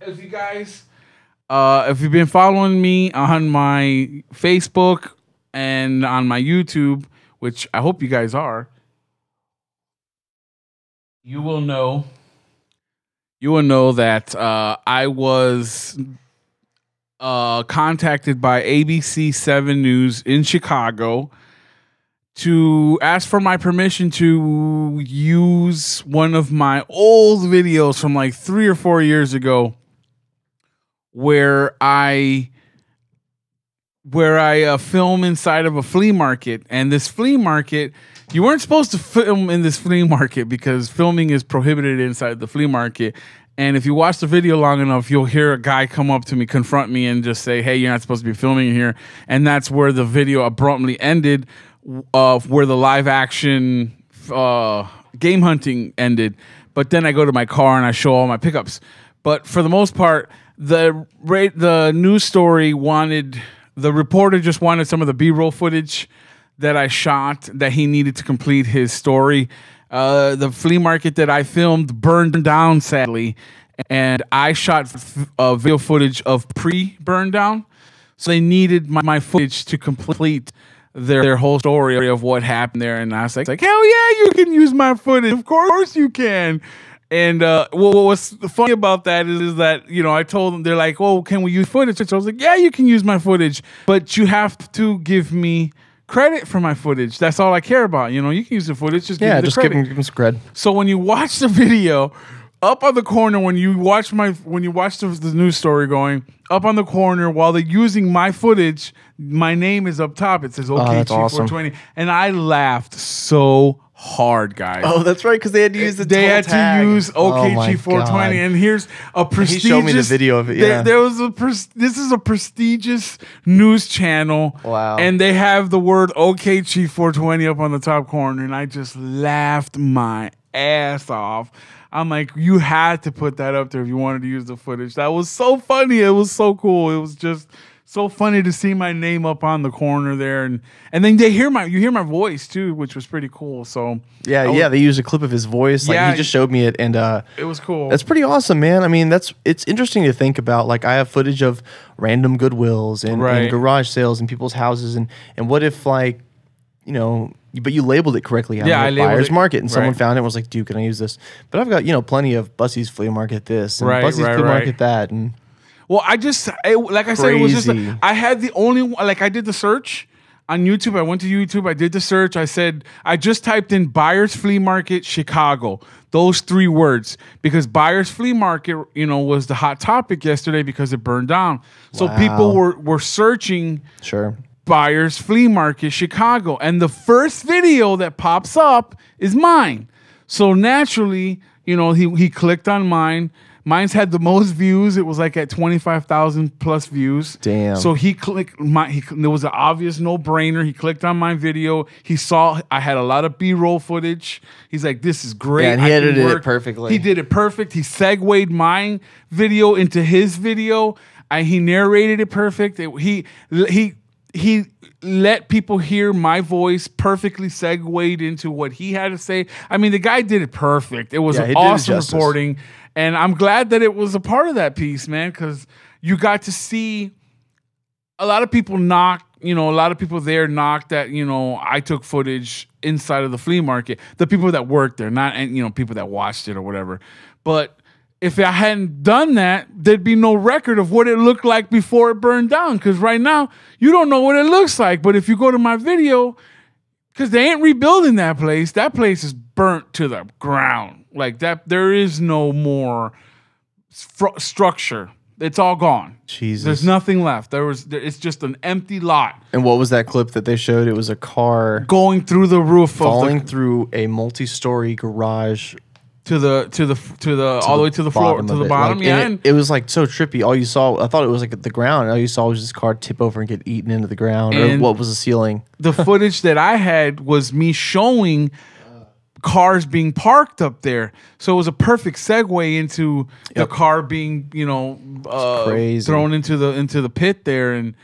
If you guys, if you've been following me on my Facebook and on my YouTube, which I hope you guys are, you will know that I was contacted by ABC 7 News in Chicago to ask for my permission to use one of my old videos from like 3 or 4 years ago where I film inside of a flea market. And this flea market, you weren't supposed to film in this flea market because filming is prohibited inside the flea market. And if you watch the video long enough, you'll hear a guy come up to me, confront me, and just say, hey, you're not supposed to be filming here. And that's where the video abruptly ended, where the live action game hunting ended. But then I go to my car and I show all my pickups. But for the most part, the news story the reporter just wanted some of the B-roll footage that I shot that he needed to complete his story. The flea market that I filmed burned down, sadly, and I shot video footage of pre-burn down. So they needed my footage to complete their whole story of what happened there. And I was like, hell yeah, you can use my footage. Of course you can. And what's funny about that is that, you know, I told them, they're like, oh, can we use footage? So I was like, yeah, you can use my footage, but you have to give me credit for my footage. That's all I care about. You know, you can use the footage, just give me the credit. Give him some cred. So when you watch the video, up on the corner, when you watch the news story going, up on the corner while they're using my footage, my name is up top. It says OKG420. Awesome. And I laughed so hard, guys. Oh, that's right, because they had to use the tag. To use OKG420, and here's a prestigious. He showed me the video of it. Yeah, this is a prestigious news channel. Wow, and they have the word OKG420 up on the top corner, and I just laughed my ass off. I'm like, you had to put that up there if you wanted to use the footage. That was so funny. It was so cool. It was just so funny to see my name up on the corner there, and then you hear my voice too, which was pretty cool. So yeah, they used a clip of his voice. Like, he just showed me it, and it was cool. That's pretty awesome, man. I mean, it's interesting to think about. Like, I have footage of random Goodwills and garage sales in people's houses, and what if, like, you know, but you labeled it correctly on the buyer's market, and someone found it and was like, dude, can I use this? But I've got, you know, plenty of Bussey's flea market this and Bussey's flea market that, and well, like I said, it was just I had the only, like, I did the search on YouTube. I went to YouTube. I did the search. I just typed in Buyer's Flea Market Chicago. Those 3 words, because Buyer's Flea Market, you know, was the hot topic yesterday because it burned down. So people were searching Buyer's Flea Market Chicago, and the first video that pops up is mine. So naturally, you know, he clicked on mine. Mine's had the most views. It was like at 25,000 plus views. Damn. So he clicked there was an obvious no-brainer. He clicked on my video. He saw I had a lot of B-roll footage. He's like, this is great. Yeah, and he edited it perfectly. He did it perfect. He segued my video into his video. He narrated it perfect. He let people hear my voice perfectly segued into what he had to say. I mean, the guy did it perfect. It was awesome reporting. And I'm glad that it was a part of that piece, man, because you got to see a lot of people a lot of people there knocked that, you know, I took footage inside of the flea market. The people that worked there, not, you know, people that watched it or whatever. But if I hadn't done that, there'd be no record of what it looked like before it burned down. Because right now, you don't know what it looks like. But if you go to my video, because they ain't rebuilding that place is burnt to the ground. Like that, there is no more structure. It's all gone. Jesus. There's nothing left. It's just an empty lot. And what was that clip that they showed? It was a car going through the roof, falling through a multi-story garage to the all the way to the floor, to the bottom. Like, and it was like so trippy. All you saw, I thought it was like at the ground. All you saw was this car tip over and get eaten into the ground. Or what was the ceiling? The footage that I had was me showing cars being parked up there, so it was a perfect segue into the car being, you know, thrown into the pit there, and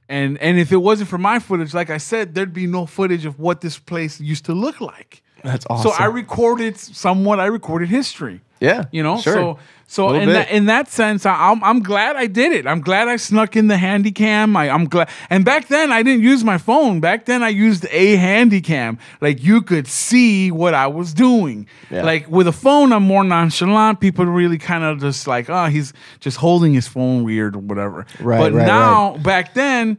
if it wasn't for my footage, like I said, there'd be no footage of what this place used to look like. That's awesome. So I recorded history. Yeah, you know. sure. So in that sense, I'm glad I did it. I'm glad I snuck in the handy cam. I'm glad. And back then, I didn't use my phone. Back then, I used a handy cam. Like, you could see what I was doing. Yeah. Like, with a phone, I'm more nonchalant. People really kind of just like, oh, he's just holding his phone weird or whatever. But now, back then,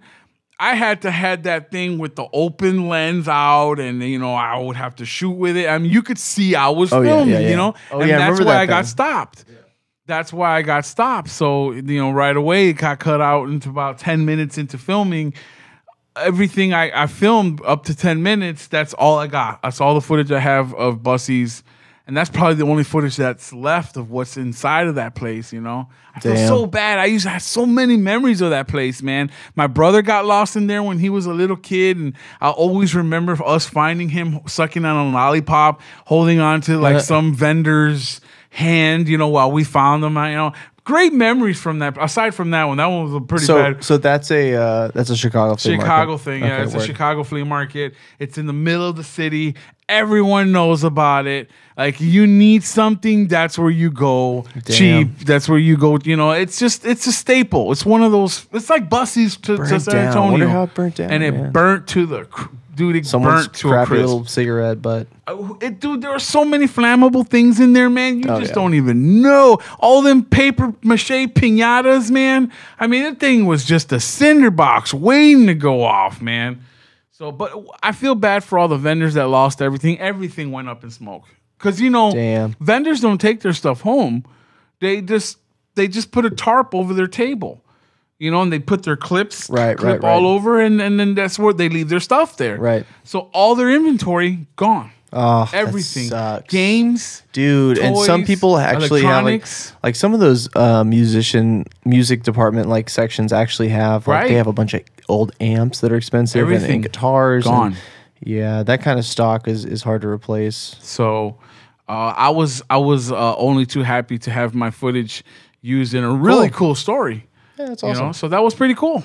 I had to have that thing with the open lens out, and you know, I would have to shoot with it. I mean, you could see I was filming, you know, and that's why I got stopped. That's why I got stopped. So, you know, right away it got cut out into about 10 minutes into filming. Everything I filmed up to 10 minutes, that's all I got. That's all the footage I have of Bussie's. And that's probably the only footage that's left of what's inside of that place, you know? I feel so bad. I used to have so many memories of that place, man. My brother got lost in there when he was a little kid, and I always remember us finding him sucking on a lollipop, holding on to like some vendor's hand, you know, while we found them. You know, great memories from that. Aside from that one was a pretty bad. So that's a Chicago flea market. Thing, yeah. Okay, it's a Chicago flea market. It's in the middle of the city. Everyone knows about it. Like, you need something, that's where you go. Cheap, that's where you go. You know, it's a staple. It's one of those. It's like Bussie's to San Antonio. I wonder how it burnt down. And it burnt to the. Dude, it burnt to a crisp. Little cigarette butt. Dude, there are so many flammable things in there, man. You just don't even know. All them paper mache piñatas, man. I mean, that thing was just a cinder box waiting to go off, man. So, but I feel bad for all the vendors that lost everything. Everything went up in smoke. Because, you know, vendors don't take their stuff home. They just put a tarp over their table. You know, and they put their clips all over, and then that's where they leave their stuff there. Right. So all their inventory gone. Oh, everything. That sucks. Games, dude. Toys, and some people actually have like some of those music department like sections actually have they have a bunch of old amps that are expensive and guitars. Gone. Yeah, that kind of stock is hard to replace. So I was only too happy to have my footage used in a really cool story. Yeah, that's awesome. You know? So that was pretty cool.